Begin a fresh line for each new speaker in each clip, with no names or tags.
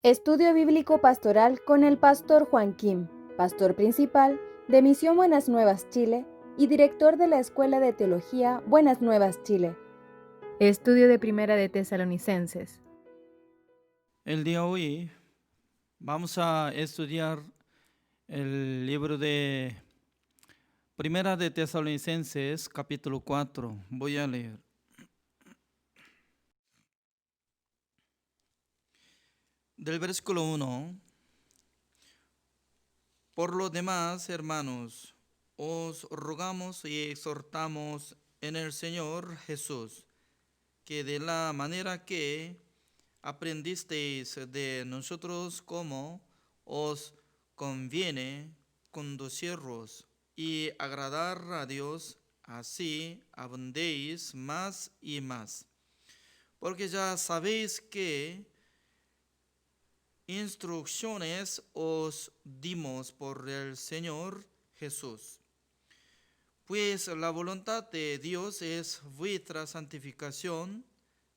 Estudio Bíblico Pastoral con el Pastor Juan Kim, Pastor Principal de Misión Buenas Nuevas Chile y Director de la Escuela de Teología Buenas Nuevas Chile. Estudio de Primera de Tesalonicenses.
El día de hoy vamos a estudiar el libro de Primera de Tesalonicenses, capítulo 4. Voy a leer. Del versículo 1. Por lo demás, hermanos, os rogamos y exhortamos en el Señor Jesús, que de la manera que aprendisteis de nosotros como os conviene conduciros y agradar a Dios, así abundéis más y más. Porque ya sabéis que instrucciones os dimos por el Señor Jesús. Pues la voluntad de Dios es vuestra santificación,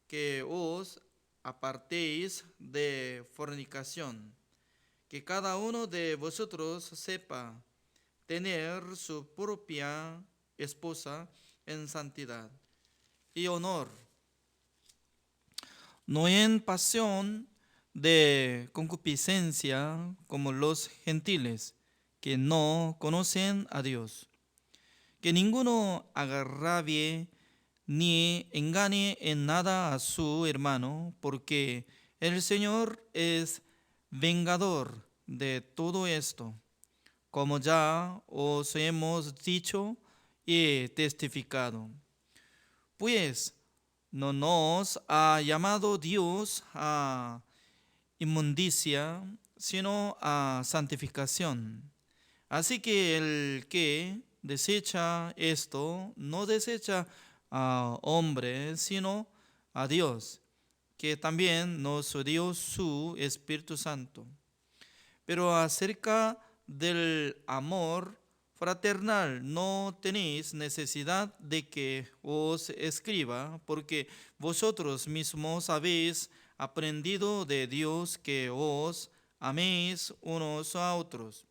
que os apartéis de fornicación, que cada uno de vosotros sepa tener su propia esposa en santidad y honor, no en pasión de concupiscencia como los gentiles, que no conocen a Dios. Que ninguno agravie ni engañe en nada a su hermano, porque el Señor es vengador de todo esto, como ya os hemos dicho y testificado. Pues no nos ha llamado Dios a inmundicia, sino a santificación. Así que el que desecha esto, no desecha a hombre, sino a Dios, que también nos dio su Espíritu Santo. Pero acerca del amor fraternal no tenéis necesidad de que os escriba, porque vosotros mismos habéis aprendido de Dios que os améis unos a otros.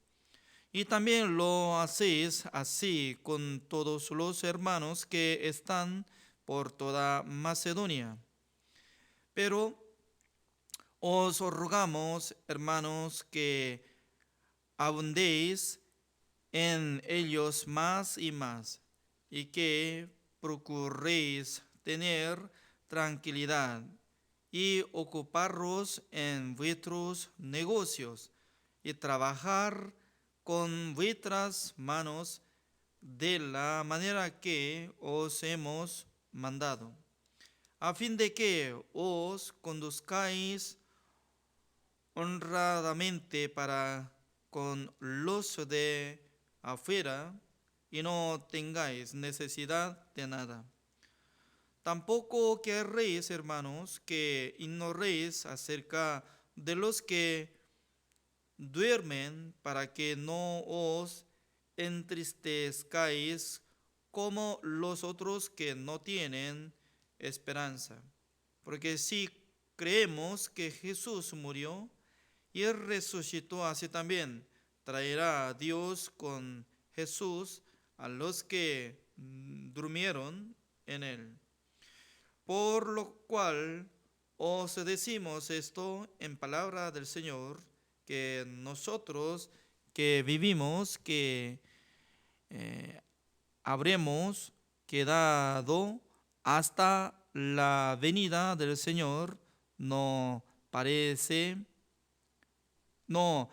Y también lo hacéis así con todos los hermanos que están por toda Macedonia. Pero os rogamos, hermanos, que abundéis en ellos más y más, y que procuréis tener tranquilidad y ocuparos en vuestros negocios y trabajar con vuestras manos de la manera que os hemos mandado, a fin de que os conduzcáis honradamente para con los de afuera y no tengáis necesidad de nada. Tampoco querréis, hermanos, que ignoréis acerca de los que duermen, para que no os entristezcáis como los otros que no tienen esperanza. Porque si creemos que Jesús murió y él resucitó, así también traerá a Dios con Jesús a los que durmieron en él. Por lo cual os decimos esto en palabra del Señor, que nosotros que vivimos, que habremos quedado hasta la venida del Señor, no parece, no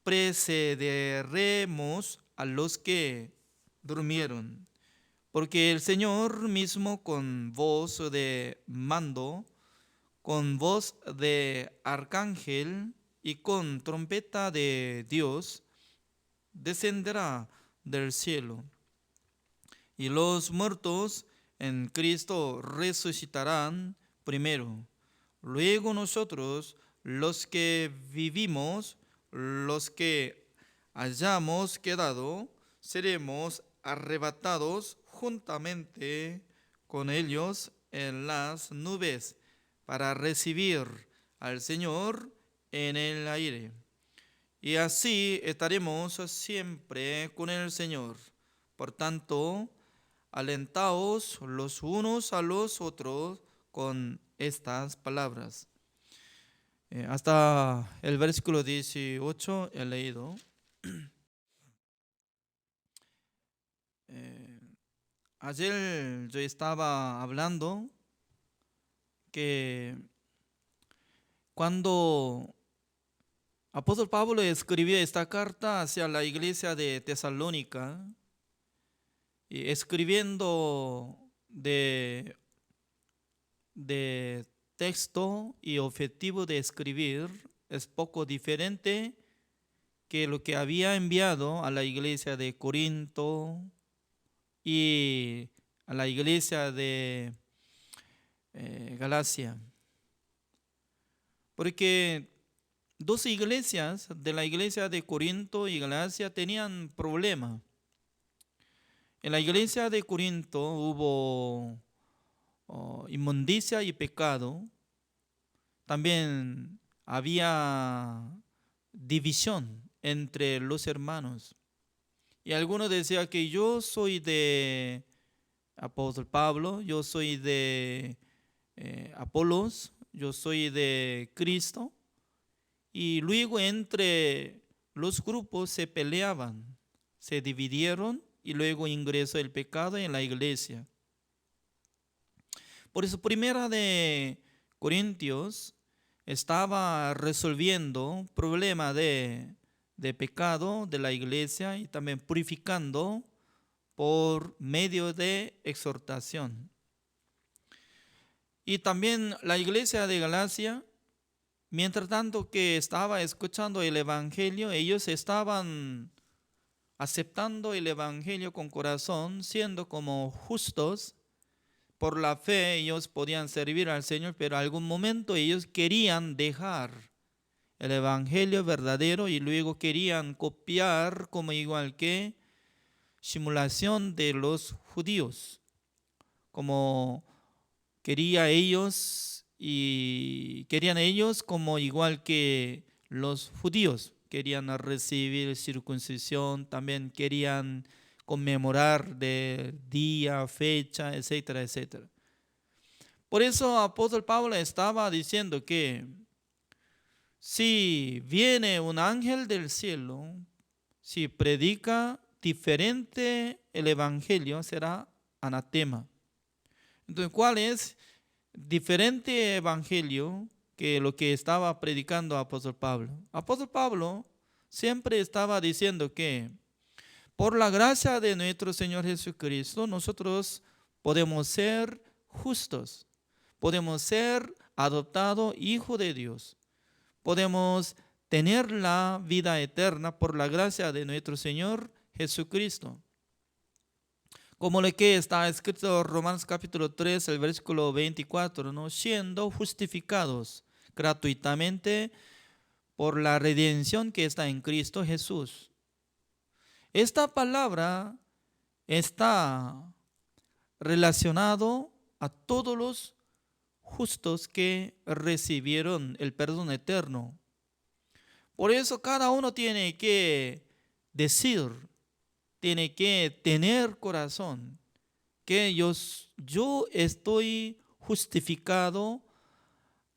precederemos a los que durmieron. Porque el Señor mismo con voz de mando, con voz de arcángel y con trompeta de Dios, descenderá del cielo. Y los muertos en Cristo resucitarán primero. Luego nosotros, los que vivimos, los que hayamos quedado, seremos arrebatados juntamente con ellos en las nubes para recibir al Señor en el aire. Y así estaremos siempre con el Señor. Por tanto, alentaos los unos a los otros con estas palabras. Hasta el versículo 18 he leído. Ayer yo estaba hablando que cuando apóstol Pablo escribió esta carta hacia la iglesia de Tesalónica, y escribiendo de texto y objetivo de escribir es poco diferente que lo que había enviado a la iglesia de Corinto y a la iglesia de Galacia. Porque dos iglesias de la iglesia de Corinto y Galacia tenían problema. En la iglesia de Corinto hubo inmundicia y pecado. También había división entre los hermanos. Y algunos decían que yo soy de apóstol Pablo, yo soy de Apolos, yo soy de Cristo. Y luego entre los grupos se peleaban, se dividieron y luego ingresó el pecado en la iglesia. Por eso Primera de Corintios estaba resolviendo problema de pecado de la iglesia y también purificando por medio de exhortación. Y también la iglesia de Galacia, mientras tanto que estaba escuchando el evangelio, ellos estaban aceptando el evangelio con corazón, siendo como justos. Por la fe ellos podían servir al Señor, pero en algún momento ellos querían dejar el evangelio verdadero y luego querían copiar como igual que simulación de los judíos, como querían ellos como igual que los judíos. Querían recibir circuncisión, también querían conmemorar de día, fecha, etcétera, etcétera. Por eso apóstol Pablo estaba diciendo que si viene un ángel del cielo, si predica diferente el evangelio, será anatema. Entonces, ¿cuál es diferente evangelio que lo que estaba predicando apóstol Pablo? Apóstol Pablo siempre estaba diciendo que por la gracia de nuestro Señor Jesucristo, nosotros podemos ser justos, podemos ser adoptados hijos de Dios, podemos tener la vida eterna por la gracia de nuestro Señor Jesucristo. Como lo que está escrito en Romanos capítulo 3, el versículo 24, ¿no? Siendo justificados gratuitamente por la redención que está en Cristo Jesús. Esta palabra está relacionado a todos los justos que recibieron el perdón eterno. Por eso cada uno tiene que decir, tiene que tener corazón, que yo estoy justificado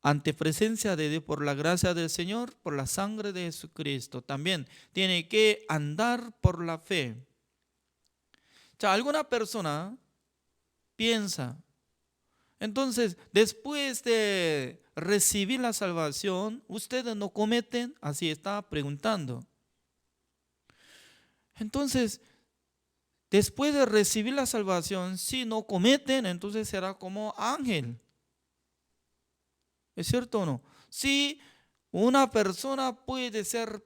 ante presencia de Dios por la gracia del Señor, por la sangre de Jesucristo. También tiene que andar por la fe. O sea, alguna persona piensa, entonces después de recibir la salvación, ustedes no cometen, así está preguntando. Entonces, después de recibir la salvación, si no cometen, entonces será como ángel. ¿Es cierto o no? Si una persona puede ser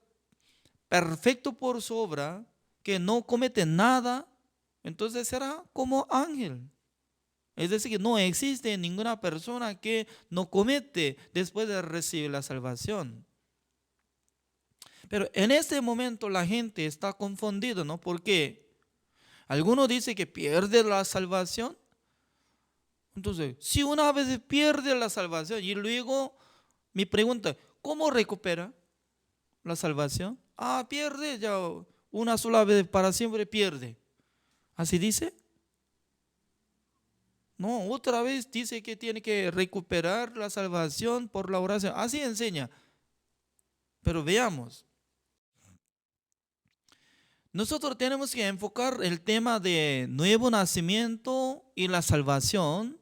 perfecto por su obra, que no comete nada, entonces será como ángel. Es decir, que no existe ninguna persona que no comete después de recibir la salvación. Pero en este momento la gente está confundida, ¿no? Porque algunos dicen que pierde la salvación. Entonces, si una vez pierde la salvación y luego mi pregunta, ¿Cómo recupera la salvación? Pierde ya una sola vez, para siempre pierde. ¿Así dice? No, otra vez dice que tiene que recuperar la salvación por la oración. Así enseña. Pero veamos. Nosotros tenemos que enfocar el tema de nuevo nacimiento y la salvación,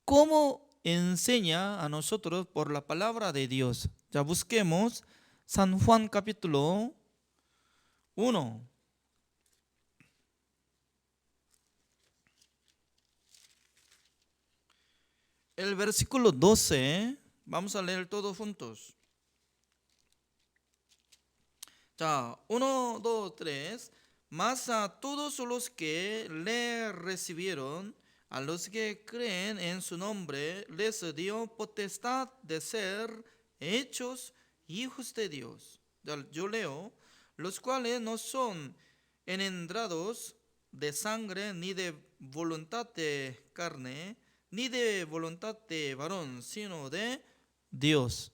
como enseña a nosotros por la palabra de Dios. Ya busquemos San Juan capítulo 1. El versículo 12, vamos a leer todos juntos. 자, 1, 2, 3. Mas a todos los que le recibieron, a los que creen en su nombre, les dio potestad de ser hechos hijos de Dios. Yo leo, los cuales no son engendrados de sangre, ni de voluntad de carne, ni de voluntad de varón, sino de Dios.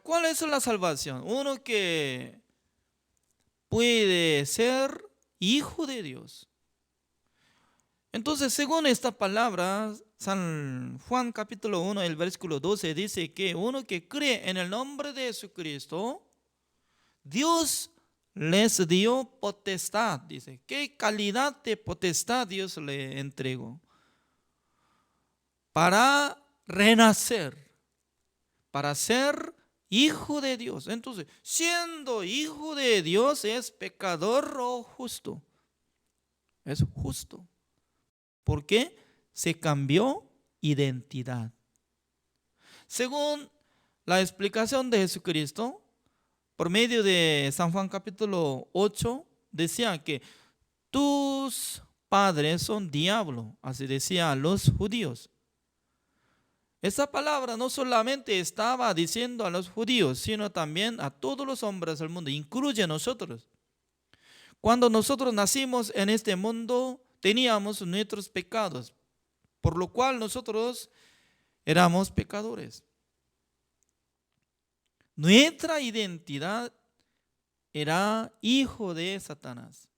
¿Cuál es la salvación? Uno que puede ser hijo de Dios. Entonces, según esta palabra, San Juan capítulo 1, el versículo 12 dice que uno que cree en el nombre de Jesucristo, Dios les dio potestad. Dice, ¿qué calidad de potestad Dios le entregó? Para renacer, para ser hijo de Dios. Entonces, siendo hijo de Dios, ¿es pecador o justo? Es justo. ¿Por qué? Se cambió identidad. Según la explicación de Jesucristo, por medio de San Juan capítulo 8, decía que tus padres son diablo, así decía a los judíos. Esa palabra no solamente estaba diciendo a los judíos, sino también a todos los hombres del mundo, incluye a nosotros. Cuando nosotros nacimos en este mundo, teníamos nuestros pecados, por lo cual nosotros éramos pecadores. Nuestra identidad era hijo de Satanás.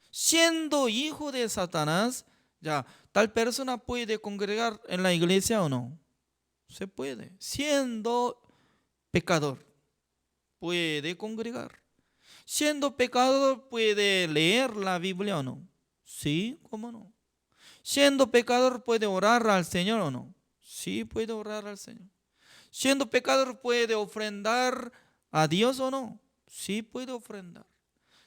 Siendo hijo de Satanás, ya, ¿tal persona puede congregar en la iglesia o no? Se puede. Siendo pecador, puede congregar. Siendo pecador, ¿puede leer la Biblia o no? Sí, ¿cómo no? Siendo pecador, ¿puede orar al Señor o no? Sí, puede orar al Señor. Siendo pecador, ¿puede ofrendar a Dios o no? Sí, puede ofrendar.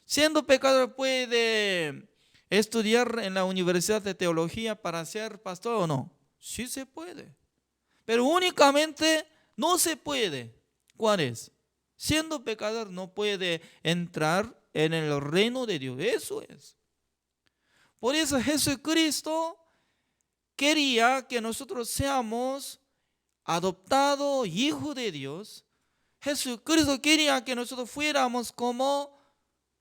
Siendo pecador, ¿puede estudiar en la Universidad de Teología para ser pastor o no? Sí se puede. Pero únicamente no se puede. ¿Cuál es? Siendo pecador no puede entrar en el reino de Dios. Eso es. Por eso Jesucristo quería que nosotros seamos adoptados hijos de Dios. Jesucristo quería que nosotros fuéramos como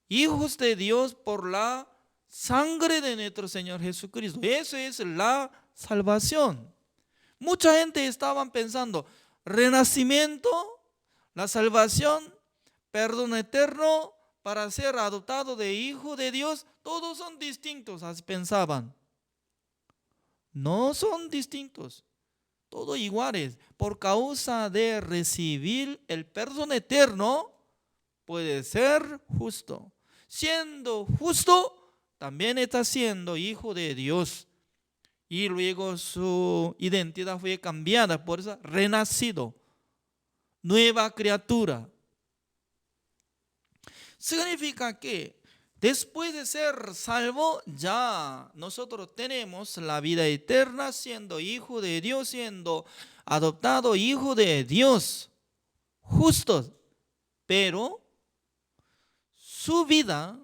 hijos de Dios por la sangre de nuestro Señor Jesucristo. Eso es la salvación. Mucha gente estaba pensando, renacimiento, la salvación, perdón eterno, para ser adoptado de hijo de Dios, todos son distintos, así pensaban. No son distintos, todos iguales. Por causa de recibir el perdón eterno, puede ser justo. Siendo justo, también está siendo hijo de Dios. Y luego su identidad fue cambiada, por eso renacido, nueva criatura. Significa que después de ser salvo, ya nosotros tenemos la vida eterna, siendo hijo de Dios, siendo adoptado hijo de Dios, justos. Pero su vida,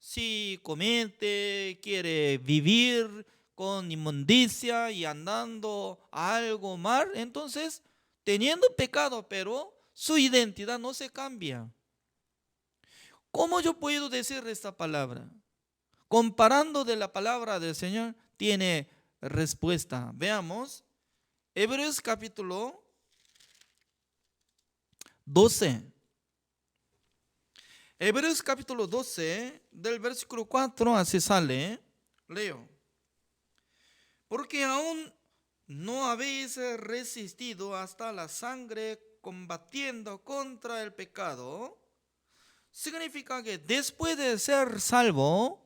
si comete, quiere vivir con inmundicia y andando algo mal, entonces teniendo pecado, pero su identidad no se cambia. ¿Cómo yo puedo decir esta palabra? Comparando de la palabra del Señor, tiene respuesta. Veamos, Hebreos capítulo 12. Hebreos capítulo 12, del versículo 4 así sale. Leo. Porque aún no habéis resistido hasta la sangre combatiendo contra el pecado. Significa que después de ser salvo,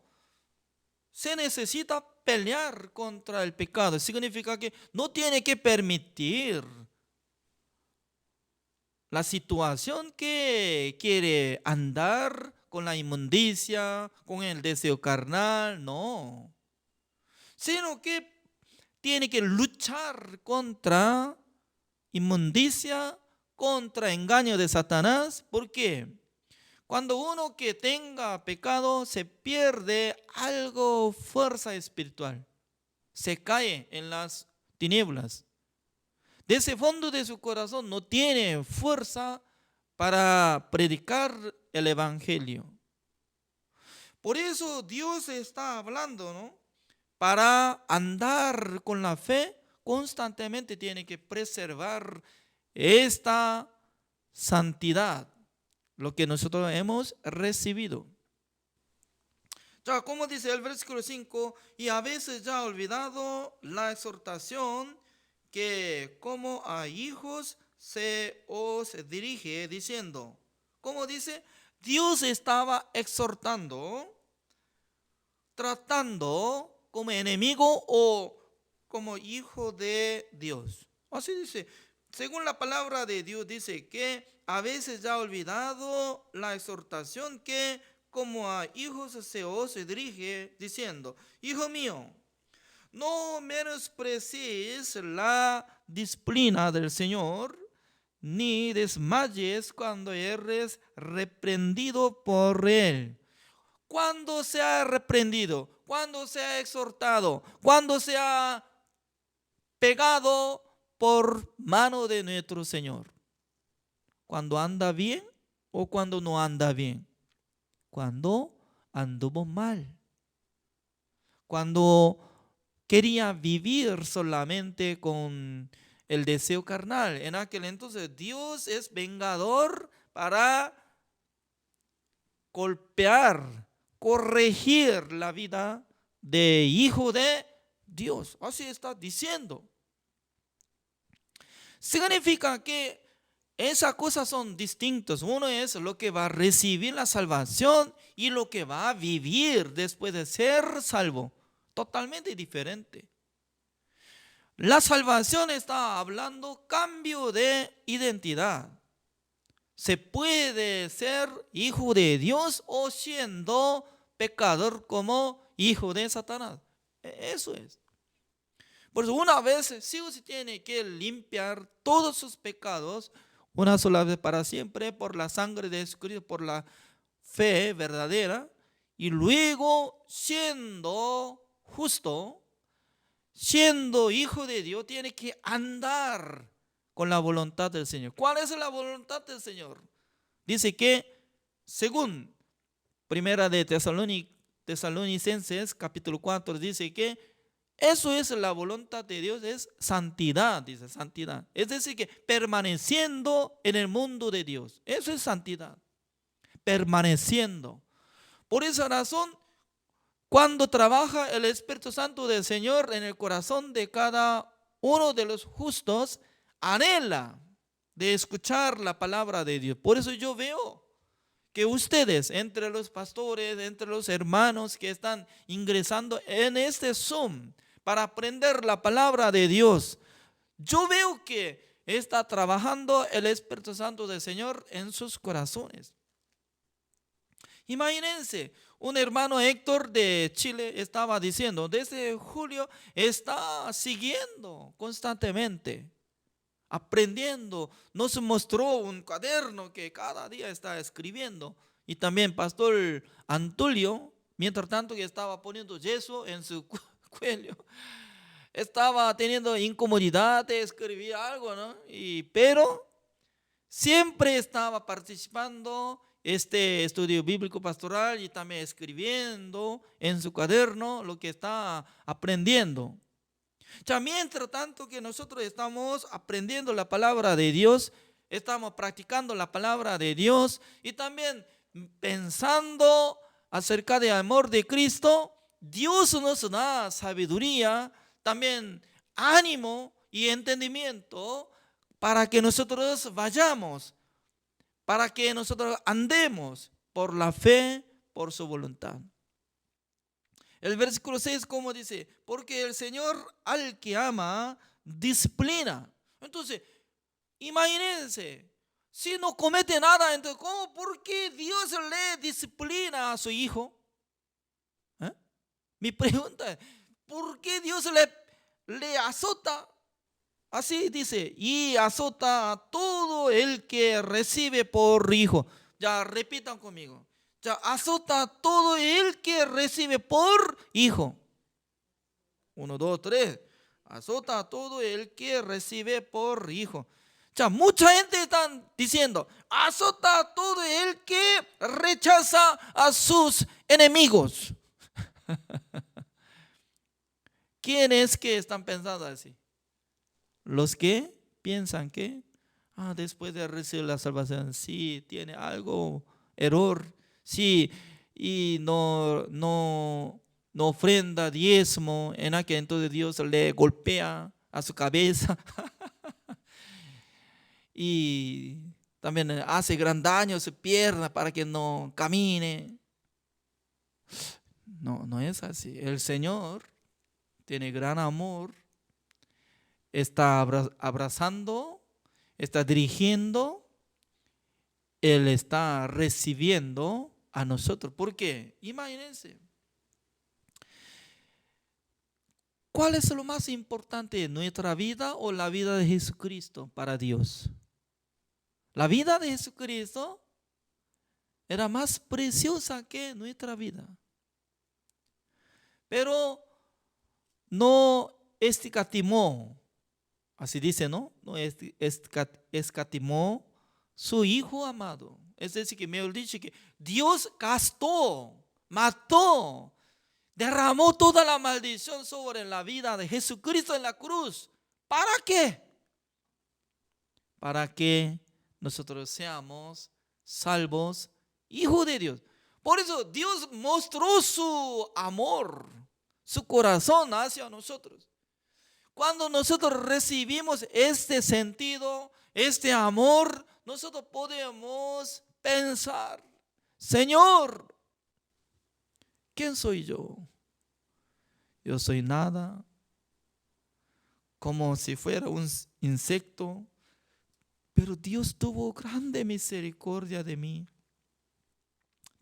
se necesita pelear contra el pecado. Significa que no tiene que permitir la situación que quiere andar con la inmundicia, con el deseo carnal, no. Sino que tiene que luchar contra inmundicia, contra engaño de Satanás. ¿Por qué? Cuando uno que tenga pecado se pierde algo fuerza espiritual, se cae en las tinieblas. De ese fondo de su corazón no tiene fuerza para predicar el evangelio. Por eso Dios está hablando, ¿no? Para andar con la fe, constantemente tiene que preservar esta santidad, lo que nosotros hemos recibido. Ya, como dice el versículo 5, y a veces ya olvidado la exhortación que como a hijos se os dirige, diciendo, como dice, Dios estaba exhortando, tratando como enemigo o como hijo de Dios. Así dice, según la palabra de Dios dice que a veces ya ha olvidado la exhortación que como a hijos se os dirige, diciendo, hijo mío, no menosprecies la disciplina del Señor, ni desmayes cuando eres reprendido por Él. Cuando se ha reprendido, cuando se ha exhortado, cuando se ha pegado por mano de nuestro Señor. Cuando anda bien o cuando no anda bien. Cuando anduvo mal. Cuando quería vivir solamente con el deseo carnal. En aquel entonces Dios es vengador para golpear, corregir la vida de hijo de Dios. Así está diciendo. Significa que esas cosas son distintas. Uno es lo que va a recibir la salvación y lo que va a vivir después de ser salvo. Totalmente diferente. La salvación está hablando cambio de identidad. Se puede ser hijo de Dios o siendo pecador como hijo de Satanás. Eso es. Por eso una vez sí o sí tiene que limpiar todos sus pecados una sola vez para siempre por la sangre de Jesucristo, por la fe verdadera, y luego siendo justo, siendo hijo de Dios, tiene que andar con la voluntad del Señor. ¿Cuál es la voluntad del Señor? Dice que según Primera de Tesalonicenses capítulo 4 dice que eso es la voluntad de Dios, es santidad, dice santidad. Es decir, que permaneciendo en el mundo de Dios, eso es santidad, permaneciendo. Por esa razón, cuando trabaja el Espíritu Santo del Señor en el corazón de cada uno de los justos, anhela de escuchar la palabra de Dios. Por eso yo veo que ustedes, entre los pastores, entre los hermanos que están ingresando en este Zoom para aprender la palabra de Dios, yo veo que está trabajando el Espíritu Santo del Señor en sus corazones. Imagínense, un hermano Héctor de Chile estaba diciendo, desde julio está siguiendo constantemente, aprendiendo. Nos mostró un cuaderno que cada día está escribiendo. Y también Pastor Antulio, mientras tanto que estaba poniendo yeso en su cuello, estaba teniendo incomodidad de escribir algo, ¿no? Pero siempre estaba participando este estudio bíblico pastoral y también escribiendo en su cuaderno lo que está aprendiendo. Ya mientras tanto que nosotros estamos aprendiendo la palabra de Dios, estamos practicando la palabra de Dios y también pensando acerca del amor de Cristo, Dios nos da sabiduría, también ánimo y entendimiento para que nosotros vayamos, para que nosotros andemos por la fe, por su voluntad. El versículo 6, como dice, porque el Señor al que ama, disciplina. Entonces, imagínense, si no comete nada, entonces, ¿por qué Dios le disciplina a su hijo? Mi pregunta es, ¿por qué Dios le azota? Así dice, y azota a todo el que recibe por hijo. Ya repitan conmigo. Ya azota a todo el que recibe por hijo. 1, 2, 3. Azota a todo el que recibe por hijo. Ya mucha gente está diciendo, azota a todo el que rechaza a sus enemigos. ¿Quiénes que están pensando así? Los que piensan que después de recibir la salvación, sí tiene algo error, sí, y no ofrenda diezmo, en aquel entonces Dios le golpea a su cabeza y también hace gran daño a su pierna para que no camine. No es así. El Señor tiene gran amor, está abrazando, está dirigiendo, Él está recibiendo a nosotros. ¿Por qué? Imagínense. ¿Cuál es lo más importante, nuestra vida o la vida de Jesucristo para Dios? La vida de Jesucristo era más preciosa que nuestra vida. Pero no escatimó, así dice, ¿no? No escatimó su Hijo amado. Es decir, que me dice que Dios gastó, mató, derramó toda la maldición sobre la vida de Jesucristo en la cruz. ¿Para qué? Para que nosotros seamos salvos, hijos de Dios. Por eso Dios mostró su amor, su corazón hacia nosotros. Cuando nosotros recibimos este sentido, este amor, nosotros podemos pensar, Señor, ¿quién soy yo? Yo soy nada, como si fuera un insecto, pero Dios tuvo grande misericordia de mí,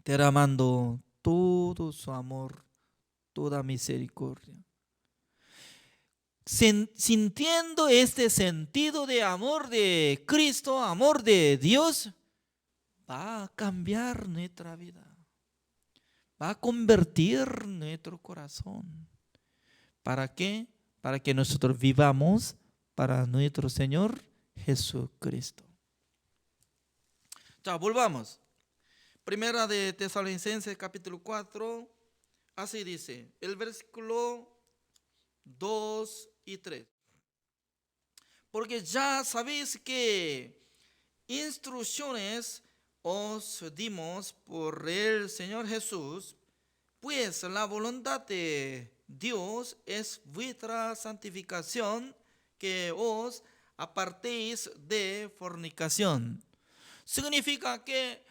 derramando todo su amor, toda misericordia. Sintiendo este sentido de amor de Cristo, amor de Dios, va a cambiar nuestra vida, va a convertir nuestro corazón. ¿Para qué? Para que nosotros vivamos para nuestro Señor Jesucristo. Ya, volvamos. Primera de Tesalonicenses capítulo 4, así dice, el versículo 2 y 3. Porque ya sabéis que instrucciones os dimos por el Señor Jesús, pues la voluntad de Dios es vuestra santificación, que os apartéis de fornicación. Significa que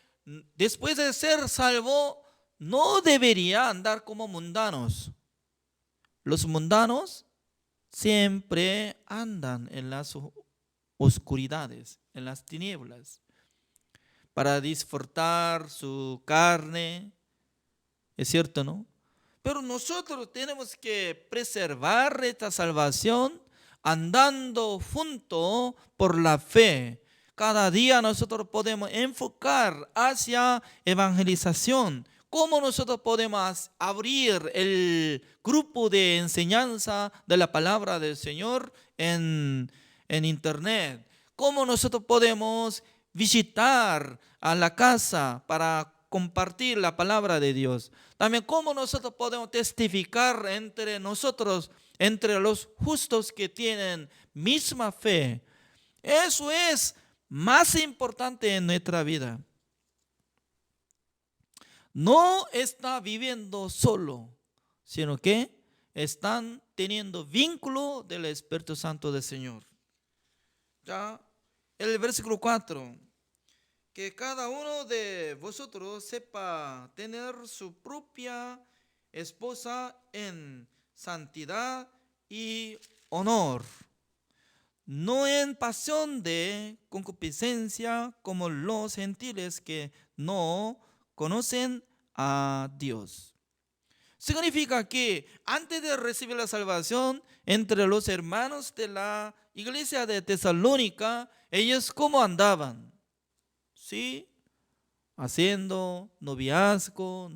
después de ser salvo, no debería andar como mundanos. Los mundanos siempre andan en las oscuridades, en las tinieblas, para disfrutar su carne. Es cierto, ¿no? Pero nosotros tenemos que preservar esta salvación andando junto por la fe. Cada día nosotros podemos enfocar hacia evangelización. ¿Cómo nosotros podemos abrir el grupo de enseñanza de la palabra del Señor en internet? ¿Cómo nosotros podemos visitar a la casa para compartir la palabra de Dios? También cómo nosotros podemos testificar entre nosotros, entre los justos que tienen misma fe. Eso es más importante en nuestra vida. No está viviendo solo, sino que están teniendo vínculo del Espíritu Santo del Señor. Ya, el versículo 4. Que cada uno de vosotros sepa tener su propia esposa en santidad y honor, no en pasión de concupiscencia como los gentiles que no conocen a Dios. Significa que antes de recibir la salvación, entre los hermanos de la iglesia de Tesalónica, ellos ¿cómo andaban? ¿Sí? Haciendo noviazgo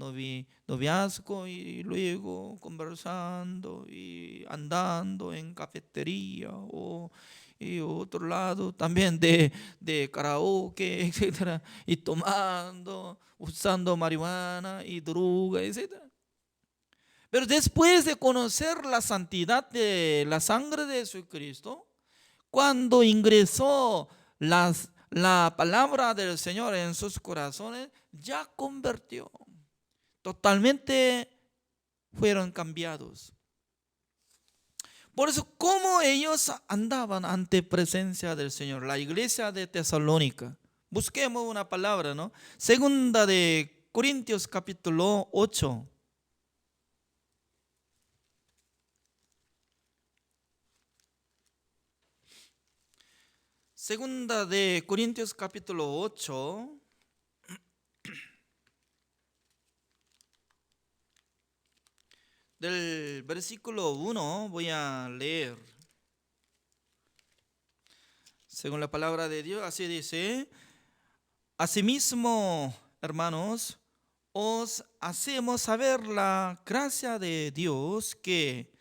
y luego conversando y andando en cafetería y otro lado también de karaoke, etcétera, y tomando, usando marihuana y droga, etcétera. Pero después de conocer la santidad de la sangre de Jesucristo, cuando ingresó la palabra del Señor en sus corazones, ya convirtió. Totalmente fueron cambiados. Por eso, ¿cómo ellos andaban ante presencia del Señor? La iglesia de Tesalónica. Busquemos una palabra, ¿no? Segunda de Corintios capítulo 8. Segunda de Corintios capítulo 8. Del versículo 1 voy a leer. Según la palabra de Dios, así dice: asimismo, hermanos, os hacemos saber la gracia de Dios que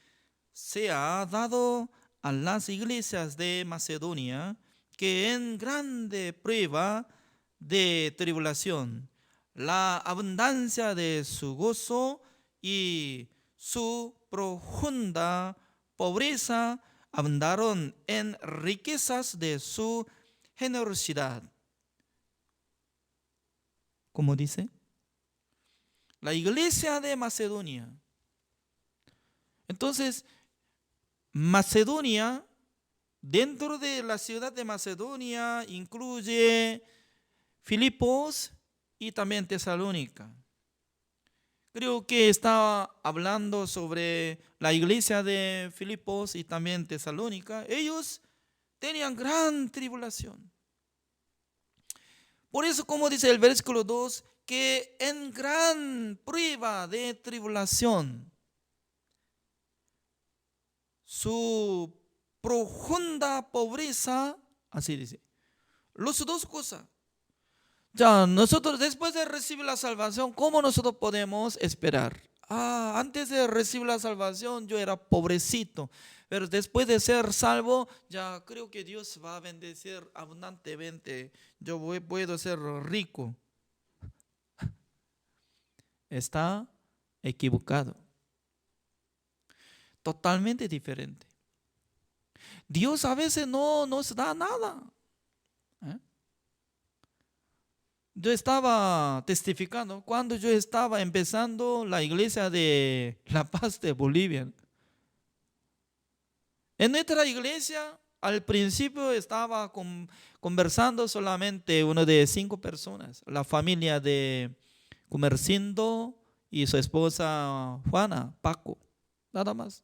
se ha dado a las iglesias de Macedonia, que en grande prueba de tribulación, la abundancia de su gozo y su profunda pobreza abundaron en riquezas de su generosidad. ¿Cómo dice? La iglesia de Macedonia. Entonces, Macedonia, dentro de la ciudad de Macedonia, incluye Filipos y también Tesalónica. Creo que estaba hablando sobre la iglesia de Filipos y también Tesalónica. Ellos tenían gran tribulación. Por eso, como dice el versículo 2, que en gran prueba de tribulación, su profunda pobreza, así dice, las dos cosas. Ya, nosotros después de recibir la salvación, ¿cómo nosotros podemos esperar? Antes de recibir la salvación yo era pobrecito, pero después de ser salvo, ya creo que Dios va a bendecir abundantemente. Yo puedo ser rico. Está equivocado. Totalmente diferente. Dios a veces no nos da nada. Yo estaba testificando cuando yo estaba empezando la iglesia de La Paz de Bolivia. En nuestra iglesia, al principio estaba conversando solamente uno de 5 personas. La familia de Comercindo y su esposa Juana, Paco, nada más.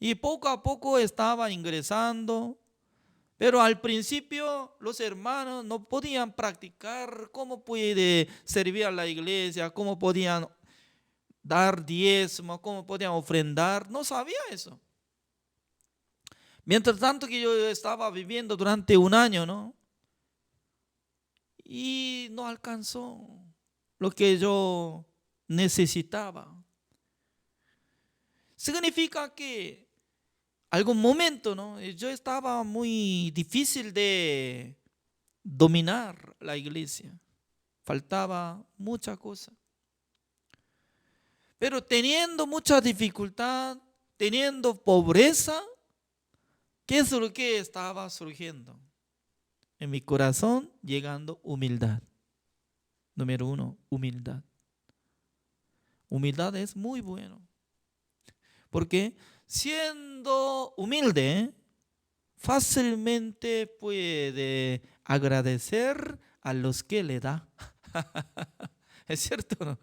Y poco a poco estaba ingresando. Pero al principio los hermanos no podían practicar cómo puede servir a la iglesia, cómo podían dar diezmo, cómo podían ofrendar. No sabía eso. Mientras tanto que yo estaba viviendo durante un año, ¿no? Y no alcanzó lo que yo necesitaba. Significa que algún momento, ¿no? Yo estaba muy difícil de dominar la iglesia. Faltaba mucha cosa. Pero teniendo mucha dificultad, teniendo pobreza, ¿qué es lo que estaba surgiendo? en mi corazón llegando humildad. Número 1, humildad. Humildad es muy bueno. Porque siendo humilde, fácilmente puede agradecer a los que le da. ¿Es cierto o no?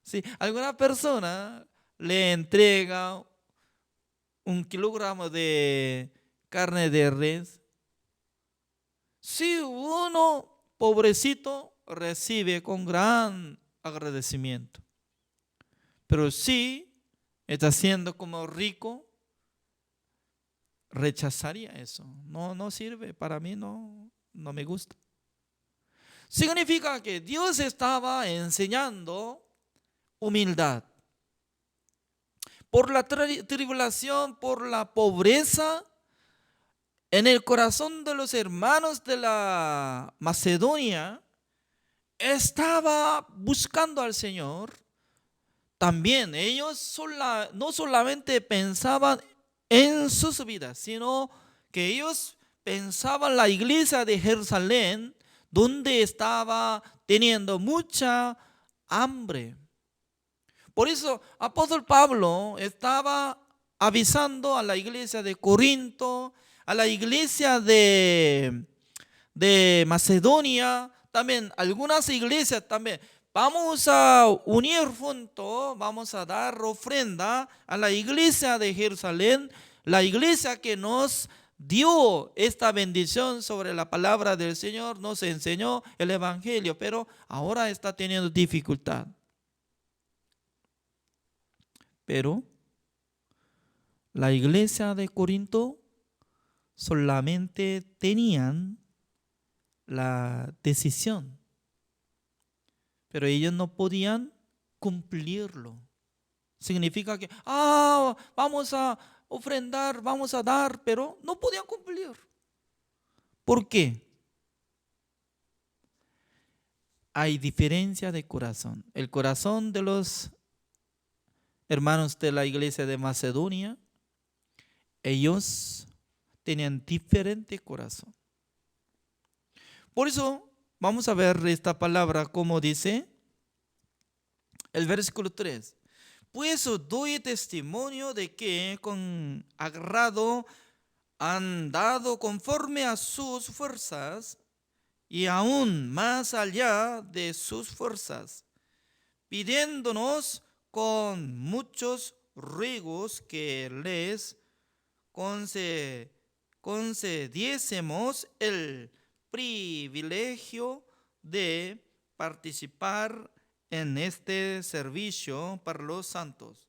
Si alguna persona le entrega 1 kilogramo de carne de res, si uno, pobrecito, recibe con gran agradecimiento. Pero si está siendo como rico, rechazaría eso. No sirve, para mí no me gusta. Significa que Dios estaba enseñando humildad. Por la tribulación, por la pobreza, en el corazón de los hermanos de la Macedonia, estaba buscando al Señor. También ellos no solamente pensaban en sus vidas, sino que ellos pensaban la iglesia de Jerusalén, donde estaba teniendo mucha hambre. Por eso apóstol Pablo estaba avisando a la iglesia de Corinto, a la iglesia de Macedonia, también algunas iglesias también. Vamos a unir juntos, vamos a dar ofrenda a la iglesia de Jerusalén, la iglesia que nos dio esta bendición sobre la palabra del Señor, nos enseñó el evangelio, pero ahora está teniendo dificultad. Pero la iglesia de Corinto solamente tenían la decisión, pero ellos no podían cumplirlo. Significa que, vamos a ofrendar, vamos a dar, pero no podían cumplir. ¿Por qué? Hay diferencia de corazón. El corazón de los hermanos de la iglesia de Macedonia, ellos tenían diferente corazón. Por eso vamos a ver esta palabra como dice el versículo 3. Pues doy testimonio de que con agrado han dado conforme a sus fuerzas y aún más allá de sus fuerzas, pidiéndonos con muchos ruegos que les concediésemos el privilegio de participar en este servicio para los santos,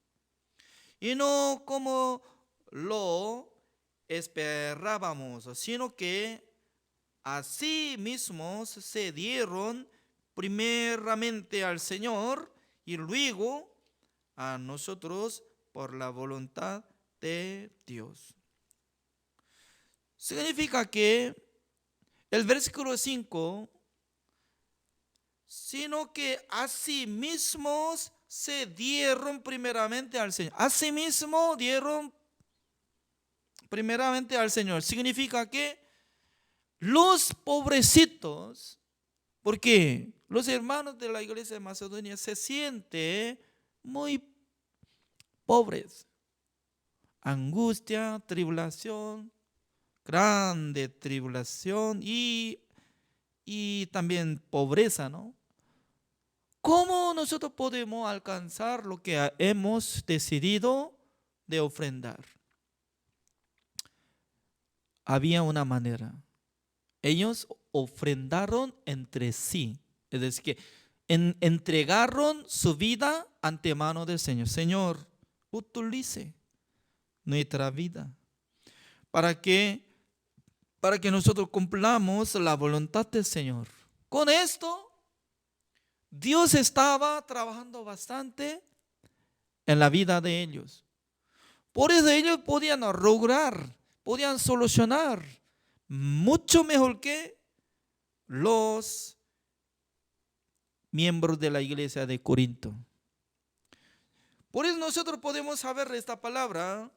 y no como lo esperábamos, sino que así mismos se dieron primeramente al Señor y luego a nosotros por la voluntad de Dios. Significa que el versículo 5, sino que así mismos se dieron primeramente al Señor. Así mismo dieron primeramente al Señor. Significa que los pobrecitos, porque los hermanos de la iglesia de Macedonia se sienten muy pobres. Angustia, tribulación, grande tribulación y también pobreza, ¿no? ¿Cómo nosotros podemos alcanzar lo que hemos decidido de ofrendar? Había una manera. Ellos ofrendaron entre sí. Es decir, que entregaron su vida ante mano del Señor. Señor, utilice nuestra vida para que nosotros cumplamos la voluntad del Señor. Con esto, Dios estaba trabajando bastante en la vida de ellos. Por eso ellos podían lograr, podían solucionar mucho mejor que los miembros de la iglesia de Corinto. Por eso nosotros podemos saber esta palabra.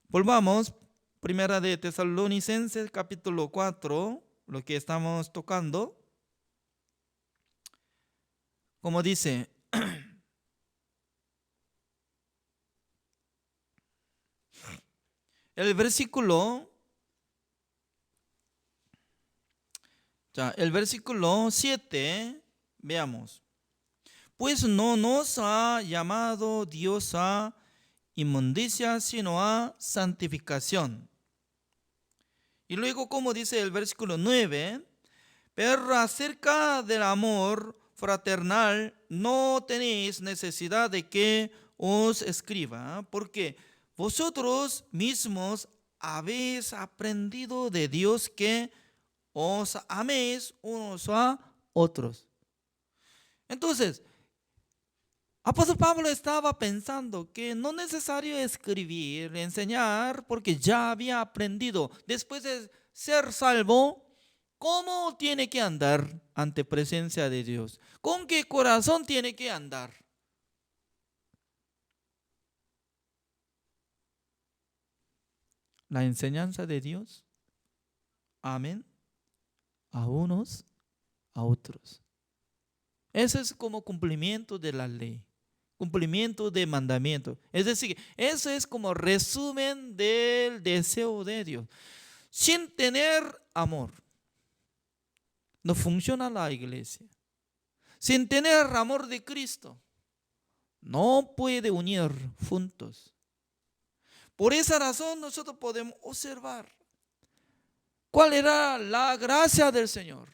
Volvamos Primera de Tesalonicenses, capítulo 4, lo que estamos tocando. Como dice, el versículo 7, veamos. Pues no nos ha llamado Dios a inmundicia, sino a santificación. Y luego, como dice el versículo 9, pero acerca del amor fraternal no tenéis necesidad de que os escriba, porque vosotros mismos habéis aprendido de Dios que os améis unos a otros. Entonces, apóstol Pablo estaba pensando que no es necesario escribir, enseñar, porque ya había aprendido. Después de ser salvo, ¿cómo tiene que andar ante presencia de Dios? ¿Con qué corazón tiene que andar? La enseñanza de Dios. Amén. A unos, a otros. Eso es como cumplimiento de la ley. Cumplimiento de mandamiento. Es decir, eso es como resumen del deseo de Dios. Sin tener amor, no funciona la iglesia. Sin tener amor de Cristo, no puede unir juntos. Por esa razón nosotros podemos observar cuál era la gracia del Señor.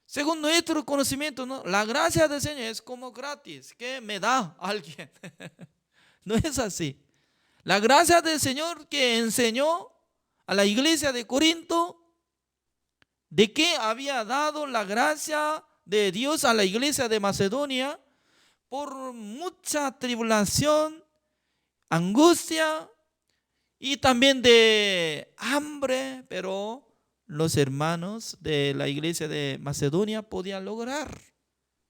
Según nuestro conocimiento, ¿no? La gracia del Señor es como gratis, que me da alguien. No es así. La gracia del Señor que enseñó a la iglesia de Corinto, de que había dado la gracia de Dios a la iglesia de Macedonia por mucha tribulación, angustia y también de hambre, pero los hermanos de la iglesia de Macedonia podían lograr,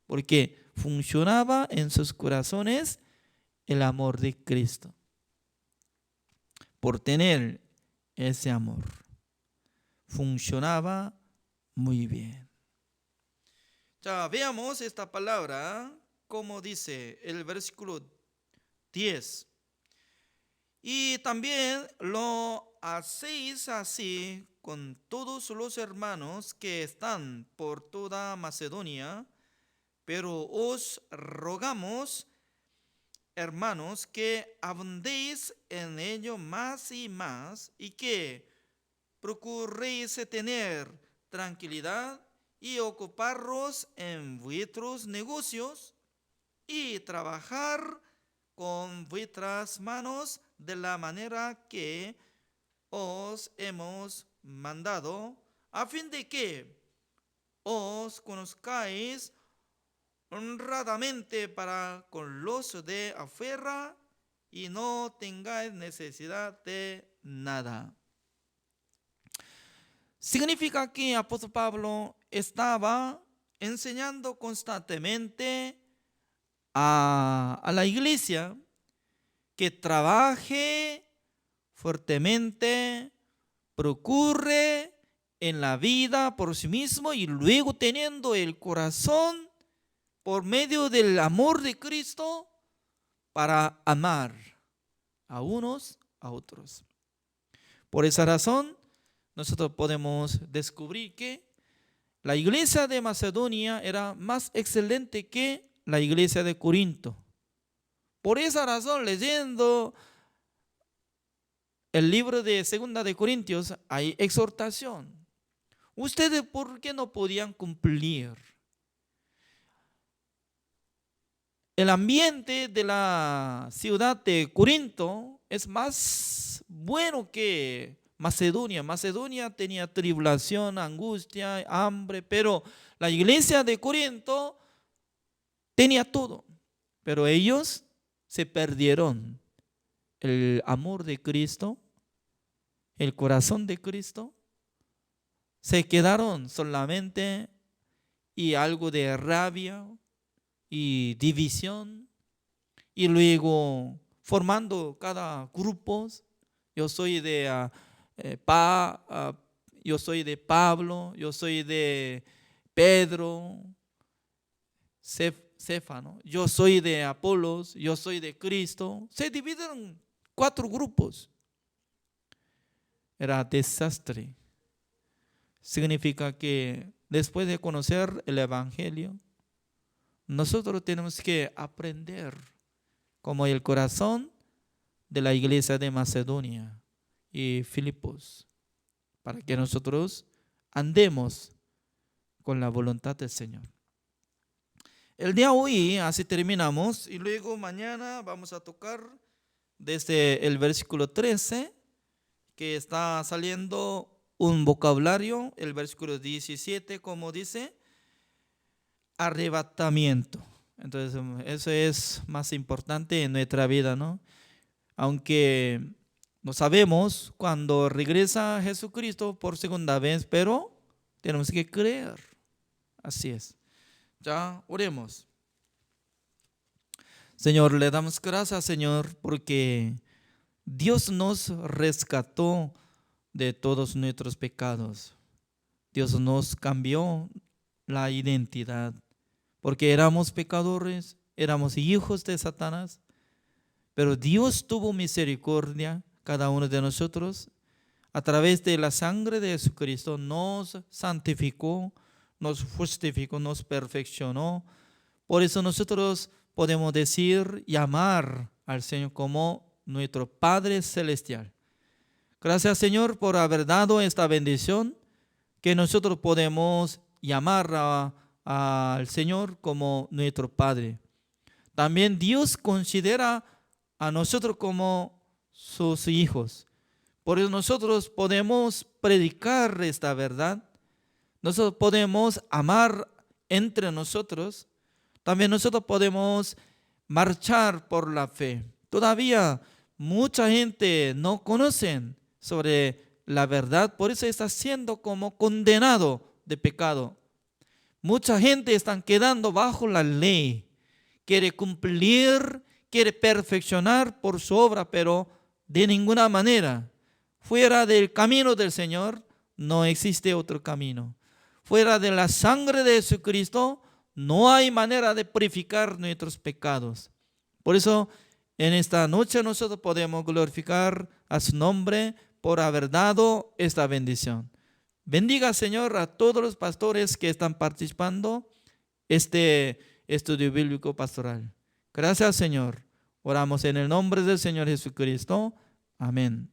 porque funcionaba en sus corazones el amor de Cristo. Por tener ese amor, funcionaba muy bien. Ya veamos esta palabra, como dice el versículo 10. Y también lo hacéis así con todos los hermanos que están por toda Macedonia, pero os rogamos, hermanos, que abundéis en ello más y más, y que procuréis tener tranquilidad y ocuparos en vuestros negocios y trabajar con vuestras manos de la manera que os hemos mandado, a fin de que os conozcáis honradamente para con los de afuera y no tengáis necesidad de nada. Significa que el apóstol Pablo estaba enseñando constantemente a la iglesia que trabaje fuertemente, procure en la vida por sí mismo y luego teniendo el corazón por medio del amor de Cristo para amar a unos a otros. Por esa razón, nosotros podemos descubrir que la iglesia de Macedonia era más excelente que la iglesia de Corinto. Por esa razón, leyendo el libro de Segunda de Corintios, hay exhortación. ¿Ustedes por qué no podían cumplir? El ambiente de la ciudad de Corinto es más bueno que Macedonia. Macedonia tenía tribulación, angustia, hambre, pero la iglesia de Corinto tenía todo. Pero ellos se perdieron el amor de Cristo, el corazón de Cristo. Se quedaron solamente y algo de rabia y división, y luego formando cada grupo. Yo soy de yo soy de Pablo, yo soy de Pedro, Cefa, ¿no? Yo soy de Apolos, yo soy de Cristo. Se dividen en 4 grupos. Era desastre. Significa que después de conocer el Evangelio, nosotros tenemos que aprender como el corazón de la iglesia de Macedonia y Filipos, para que nosotros andemos con la voluntad del Señor. El día de hoy así terminamos y luego mañana vamos a tocar desde el versículo 13, que está saliendo un vocabulario, el versículo 17, como dice, arrebatamiento. Entonces eso es más importante en nuestra vida, ¿no? Aunque no sabemos cuándo regresa Jesucristo por segunda vez, pero tenemos que creer. Así es. Ya oremos. Señor, le damos gracias, Señor, porque Dios nos rescató de todos nuestros pecados. Dios nos cambió la identidad, porque éramos pecadores, éramos hijos de Satanás, pero Dios tuvo misericordia cada uno de nosotros. A través de la sangre de Jesucristo nos santificó, nos justificó, nos perfeccionó. Por eso nosotros podemos decir, llamar al Señor como nuestro Padre Celestial. Gracias, Señor, por haber dado esta bendición, que nosotros podemos llamar al Señor como nuestro Padre. También Dios considera a nosotros como sus hijos. Por eso nosotros podemos predicar esta verdad. Nosotros podemos amar entre nosotros. También nosotros podemos marchar por la fe. Todavía mucha gente no conoce sobre la verdad, por eso está siendo como condenado de pecado. Mucha gente está quedando bajo la ley, quiere cumplir, quiere perfeccionar por su obra, pero de ninguna manera. Fuera del camino del Señor no existe otro camino. Fuera de la sangre de Jesucristo no hay manera de purificar nuestros pecados. Por eso en esta noche nosotros podemos glorificar a su nombre por haber dado esta bendición. Bendiga, Señor, a todos los pastores que están participando este estudio bíblico pastoral. Gracias, Señor. Oramos en el nombre del Señor Jesucristo. Amén.